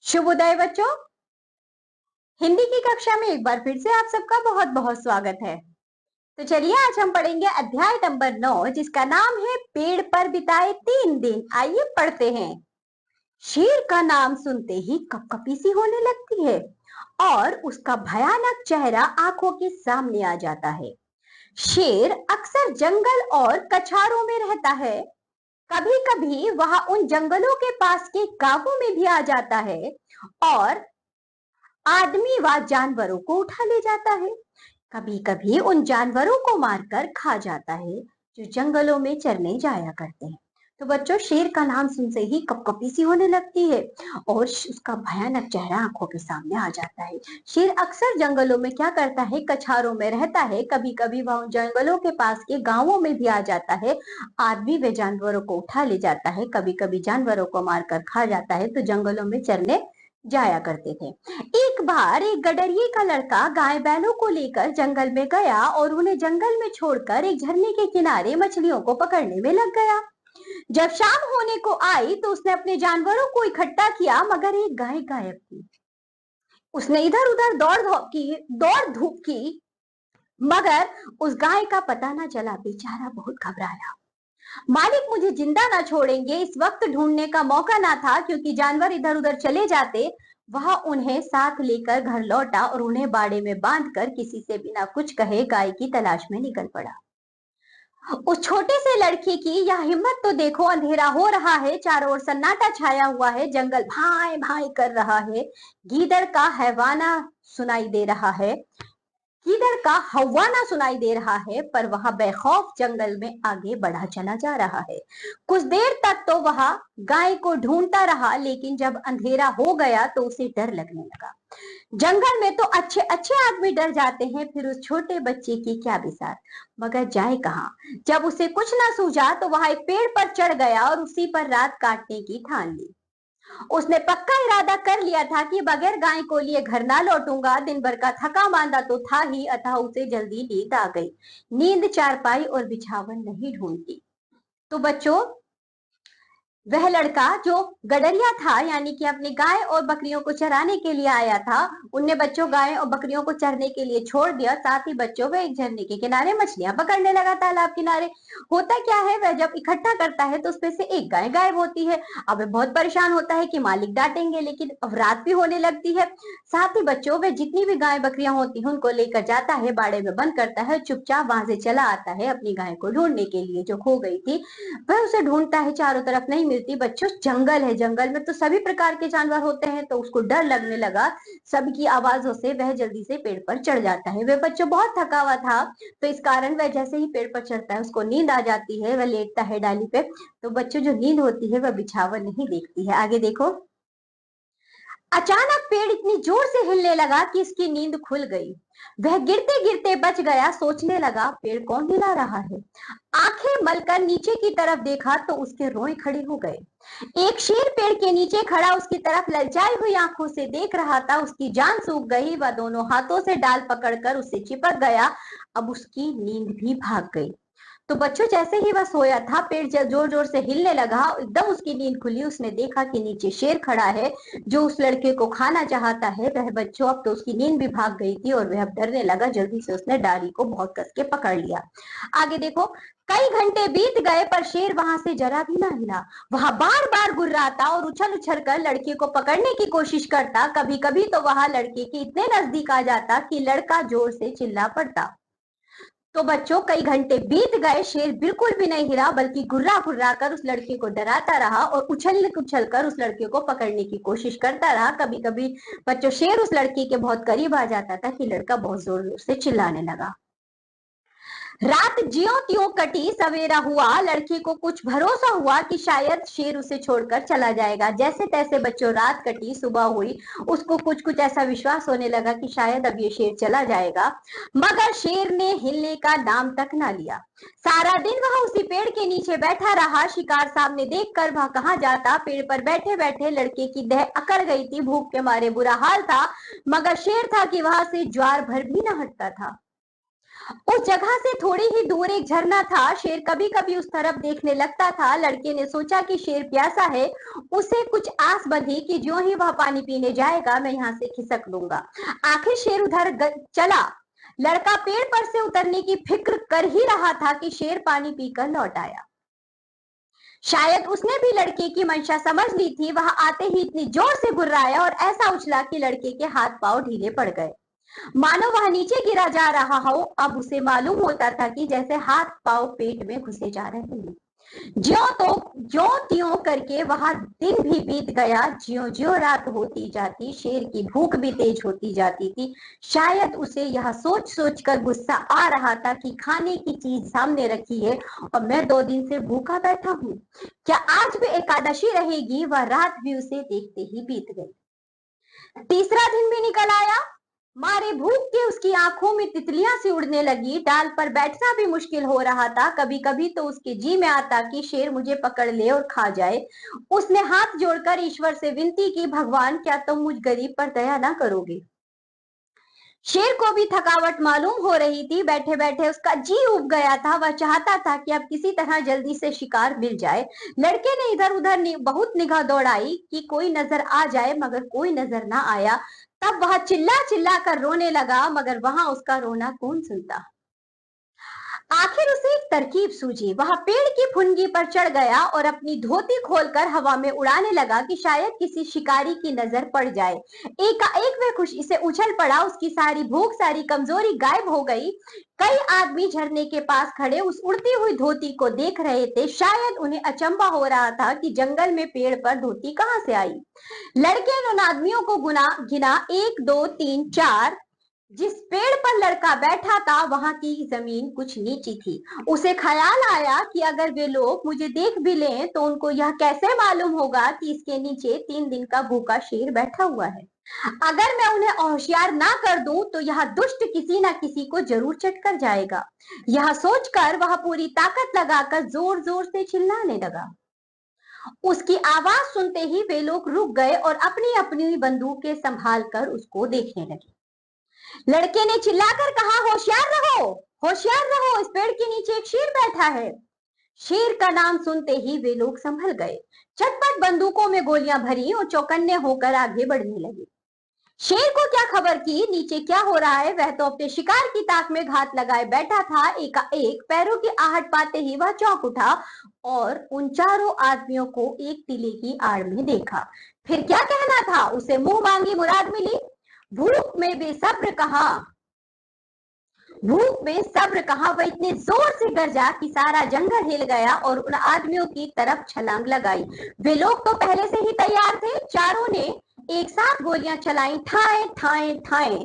शुभ उदय बच्चों। हिंदी की कक्षा में एक बार फिर से आप सबका बहुत बहुत स्वागत है। तो चलिए आज हम पढ़ेंगे अध्याय नंबर 9 जिसका नाम है पेड़ पर बिताए 3 दिन। आइए पढ़ते हैं। शेर का नाम सुनते ही कपकपी सी होने लगती है और उसका भयानक चेहरा आंखों के सामने आ जाता है। शेर अक्सर जंगल और कछारों में रहता है। कभी कभी वह उन जंगलों के पास के गांवों में भी आ जाता है और आदमी व जानवरों को उठा ले जाता है। कभी कभी उन जानवरों को मारकर खा जाता है जो जंगलों में चरने जाया करते हैं। तो बच्चों, शेर का नाम सुनते ही कपकपी सी होने लगती है और उसका भयानक चेहरा आंखों के सामने आ जाता है। शेर अक्सर जंगलों में क्या करता है, कछारों में रहता है। कभी कभी वह उन जंगलों के पास के गांवों में भी आ जाता है। आदमी वे जानवरों को उठा ले जाता है, कभी कभी जानवरों को मारकर खा जाता है। तो जंगलों में चरने जाया करते थे। एक बार एक गडरिये का लड़का गाय बैलों को लेकर जंगल में गया और उन्हें जंगल में छोड़कर एक झरने के किनारे मछलियों को पकड़ने में लग गया। जब शाम होने को आई तो उसने अपने जानवरों को इकट्ठा किया, मगर एक गाय गायब थी। उसने इधर उधर दौड़ धूप की, मगर उस गाय का पता न चला। बेचारा बहुत घबराया। मालिक मुझे जिंदा ना छोड़ेंगे। इस वक्त ढूंढने का मौका ना था, क्योंकि जानवर इधर उधर चले जाते। वह उन्हें साथ लेकर घर लौटा और उन्हें बाड़े में बांधकर किसी से बिना कुछ कहे गाय की तलाश में निकल पड़ा। उस छोटे से लड़के की यह हिम्मत तो देखो। अंधेरा हो रहा है, चारों ओर सन्नाटा छाया हुआ है, जंगल भाई भाई कर रहा है, गीदड़ का हैवाना सुनाई दे रहा है, गीदड़ का हव्वाना सुनाई दे रहा है, पर वह बेखौफ जंगल में आगे बढ़ा चला जा रहा है। कुछ देर तक तो वह गाय को ढूंढता रहा, लेकिन जब अंधेरा हो गया तो उसे डर लगने लगा। जंगल में तो अच्छे अच्छे आदमी डर जाते हैं, फिर उस छोटे बच्चे की क्या बिसात। मगर जाए कहाँ। जब उसे कुछ ना सूझा तो वह एक पेड़ पर चढ़ गया और उसी पर रात काटने की ठान ली। उसने पक्का इरादा कर लिया था कि बगैर गाय को लिए घर ना लौटूंगा। दिन भर का थका मांदा तो था ही, अतः उसे जल्दी नींद आ गई। नींद चारपाई और बिछावन नहीं ढूंढती। तो बच्चों, वह लड़का जो गडरिया था, यानी कि अपनी गाय और बकरियों को चराने के लिए आया था, उनने बच्चों गाय और बकरियों को चरने के लिए छोड़ दिया। साथ ही बच्चों वह एक झरने के किनारे मछलियां पकड़ने लगा। तालाब किनारे होता क्या है, वह जब इकट्ठा करता है तो उसमें से एक गाय गायब होती है। अब वह बहुत परेशान होता है कि मालिक डांटेंगे, लेकिन अब रात भी होने लगती है। साथ ही बच्चों वह जितनी भी गाय बकरियां होती हैं उनको लेकर जाता है, बाड़े में बंद करता है, चुपचाप वहां से चला आता है अपनी गाय को ढूंढने के लिए जो खो गई थी। वह उसे ढूंढता है, चारों तरफ नहीं मिलती। बच्चों, जंगल है, जंगल में तो सभी प्रकार के जानवर होते हैं, तो उसको डर लगने लगा। सबकी आवाजों से वह जल्दी से पेड़ पर चढ़ जाता है। वह बच्चों बहुत थका हुआ था, तो इस कारण वह जैसे ही पेड़ पर चढ़ता है उसको नींद आ जाती है। वह लेटता है डाली पे। तो बच्चों, जो नींद होती है वह बिछावन नहीं देखती है। आगे देखो। अचानक पेड़ इतनी जोर से हिलने लगा कि इसकी नींद खुल गई। वह गिरते गिरते बच गया। सोचने लगा, पेड़ कौन हिला रहा है। आंखें मलकर नीचे की तरफ देखा तो उसके रोए खड़े हो गए। एक शेर पेड़ के नीचे खड़ा उसकी तरफ ललचाई हुई आंखों से देख रहा था। उसकी जान सूख गई। वह दोनों हाथों से डाल पकड़कर उससे चिपक गया। अब उसकी नींद भी भाग गई। तो बच्चों, जैसे ही वह सोया था, पेड़ जोर जोर से हिलने लगा। एकदम उसकी नींद खुली। उसने देखा कि नीचे शेर खड़ा है जो उस लड़के को खाना चाहता है। वह बच्चों, अब तो उसकी नींद भी भाग गई थी और वह अब डरने लगा। जल्दी से उसने डाली को बहुत कस के पकड़ लिया। आगे देखो। कई घंटे बीत गए पर शेर वहां से जरा भी ना हिला। वह बार बार गुर्राता और उछल उछल कर लड़के को पकड़ने की कोशिश करता। कभी कभी तो वह लड़के के इतने नजदीक आ जाता कि लड़का जोर से चिल्ला पड़ता। तो बच्चों, कई घंटे बीत गए। शेर बिल्कुल भी नहीं हिला, बल्कि गुर्रा गुर्रा कर उस लड़के को डराता रहा और उछल उछल कर उस लड़के को पकड़ने की कोशिश करता रहा। कभी कभी बच्चों, शेर उस लड़के के बहुत करीब आ जाता था कि लड़का बहुत जोर जोर से चिल्लाने लगा। रात ज्यों त्यों कटी। सवेरा हुआ। लड़के को कुछ भरोसा हुआ कि शायद शेर उसे छोड़कर चला जाएगा। जैसे तैसे बच्चों रात कटी, सुबह हुई। उसको कुछ कुछ ऐसा विश्वास होने लगा कि शायद अब ये शेर चला जाएगा। मगर शेर ने हिलने का नाम तक ना लिया। सारा दिन वह उसी पेड़ के नीचे बैठा रहा। शिकार सामने देखकर वह कहाँ जाता। पेड़ पर बैठे बैठे लड़के की देह अकड़ गई थी। भूख के मारे बुरा हाल था, मगर शेर था कि वहां से ज्वार भर भी न हटता था। उस जगह से थोड़ी ही दूर एक झरना था। शेर कभी कभी उस तरफ देखने लगता था। लड़के ने सोचा कि शेर प्यासा है। उसे कुछ आस बंधी कि जो ही वह पानी पीने जाएगा मैं यहाँ से खिसक लूंगा। आखिर शेर उधर चला। लड़का पेड़ पर से उतरने की फिक्र कर ही रहा था कि शेर पानी पीकर लौट आया। शायद उसने भी लड़के की मंशा समझ ली थी। वह आते ही इतनी जोर से गुर्राया और ऐसा उछला कि लड़के के हाथ पांव ढीले पड़ गए, मानो वह नीचे गिरा जा रहा हो। अब उसे मालूम होता था कि जैसे हाथ पांव पेट में घुसे जा रहे हैं। ज्यो त्यों करके वहां दिन भी बीत गया। ज्यो ज्यो रात होती जाती शेर की भूख भी तेज होती जाती थी। शायद उसे यह सोच सोच कर गुस्सा आ रहा था कि खाने की चीज सामने रखी है और मैं 2 दिन से भूखा बैठा हूँ। क्या आज भी एकादशी रहेगी? वह रात भी उसे देखते ही बीत गई। तीसरा दिन भी निकल आया। मारे भूख के उसकी आंखों में तितलियां सी उड़ने लगी। डाल पर बैठना भी मुश्किल हो रहा था। कभी कभी तो उसके जी में आता कि शेर मुझे पकड़ ले और खा जाए। उसने हाथ जोड़कर ईश्वर से विनती की, भगवान क्या तुम मुझ गरीब पर दया ना करोगे? शेर को भी थकावट मालूम हो रही थी। बैठे बैठे उसका जी उब गया था। वह चाहता था कि अब किसी तरह जल्दी से शिकार मिल जाए। लड़के ने इधर उधर बहुत निगाह दौड़ाई कि कोई नजर आ जाए, मगर कोई नजर ना आया। तब वह चिल्ला चिल्ला कर रोने लगा, मगर वहां उसका रोना कौन सुनता। आखिर उसे एक तरकीब सूझी। वह पेड़ की फुनगी पर चढ़ गया और अपनी धोती खोलकर हवा में उड़ाने लगा कि शायद किसी शिकारी की नजर पड़ जाए। एकाएक वह खुशी से उछल पड़ा। उसकी सारी भूख, सारी कमजोरी गायब हो गई। कई आदमी झरने के पास खड़े उस उड़ती हुई धोती को देख रहे थे। शायद उन्हें अचंभा हो रहा था कि जंगल में पेड़ पर धोती कहां से आई। लड़के ने उन आदमियों को गिना, 1 2 3 4। जिस पेड़ पर लड़का बैठा था वहां की जमीन कुछ नीची थी। उसे ख्याल आया कि अगर वे लोग मुझे देख भी लें तो उनको यह कैसे मालूम होगा कि इसके नीचे 3 दिन का भूखा शेर बैठा हुआ है। अगर मैं उन्हें होशियार ना कर दूं तो यह दुष्ट किसी ना किसी को जरूर चट कर जाएगा। यह सोचकर वह पूरी ताकत लगाकर जोर जोर से चिल्लाने लगा। उसकी आवाज सुनते ही वे लोग रुक गए और अपनी अपनी बंदूकें संभाल कर उसको देखने लगे। लड़के ने चिल्लाकर कहा, होशियार रहो, होशियार रहो, इस पेड़ के नीचे एक शेर बैठा है। शेर का नाम सुनते ही वे लोग संभल गए। झटपट बंदूकों में गोलियां भरी और चौकन्ने होकर आगे बढ़ने लगे। शेर को क्या खबर कि नीचे क्या हो रहा है। वह तो अपने शिकार की ताक में घात लगाए बैठा था। एकाएक पैरों की आहट पाते ही वह चौंक उठा और उन चारों आदमियों को एक टीले की आड़ में देखा। फिर क्या कहना था, उसे मुंह मांगी मुराद मिली। भूख में बेसब्र कहा, भूख में सब्र कहा। वह इतने जोर से गरजा कि सारा जंगल हिल गया और उन आदमियों की तरफ छलांग लगाई। वे लोग तो पहले से ही तैयार थे। चारों ने एक साथ गोलियां चलाई। ठाए ठाए ठाए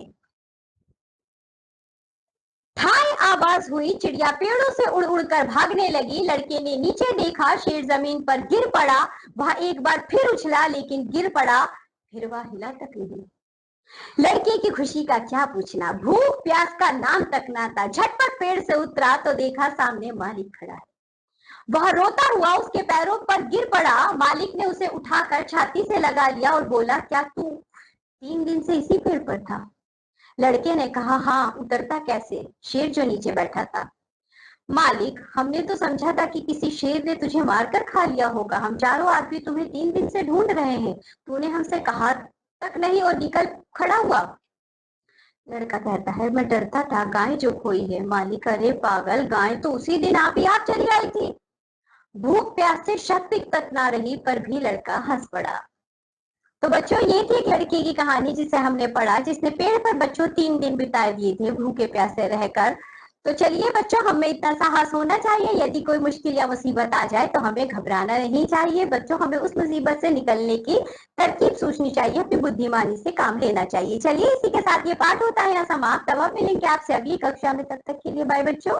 ठाए आवाज हुई। चिड़िया पेड़ों से उड़ उड़कर भागने लगी। लड़के ने नीचे देखा, शेर जमीन पर गिर पड़ा। वह एक बार फिर उछला लेकिन गिर पड़ा। फिर वह हिला तक नहीं। लड़के की खुशी का क्या पूछना, भूख प्यास का नाम तक ना था। झटपट पेड़ से उतरा तो देखा सामने मालिक खड़ा है। वह रोता हुआ उसके पैरों पर गिर पड़ा। मालिक ने उसे उठाकर छाती से लगा लिया और बोला, क्या तू 3 दिन से इसी पेड़ पर था? लड़के ने कहा, हाँ, उतरता कैसे, शेर जो नीचे बैठा था। मालिक, हमने तो समझा था कि किसी शेर ने तुझे मारकर खा लिया होगा। हम चारों आदमी तुम्हें 3 दिन से ढूंढ रहे हैं। तूने हमसे कहा तक नहीं और निकल खड़ा हुआ। लड़का कहता है, मैं डरता था गाय जो खोई है। मालिक, अरे पागल, गाय तो उसी दिन आप ही आप चली आई थी। भूख प्यास से शक्ति तक ना रही पर भी लड़का हंस पड़ा। तो बच्चों, ये थी एक लड़की की कहानी जिसे हमने पढ़ा, जिसने पेड़ पर बच्चों 3 दिन बिता दिए थे भूखे प्यासे रहकर। तो चलिए बच्चों, हमें इतना साहस होना चाहिए, यदि कोई मुश्किल या मुसीबत आ जाए तो हमें घबराना नहीं चाहिए। बच्चों, हमें उस मुसीबत से निकलने की तरकीब सोचनी चाहिए, अपनी बुद्धिमानी से काम लेना चाहिए। चलिए, इसी के साथ ये पाठ होता है यहाँ समाप्त। अब हम मिलेंगे आपसे अगली कक्षा में। तब तक के लिए बाय बच्चों।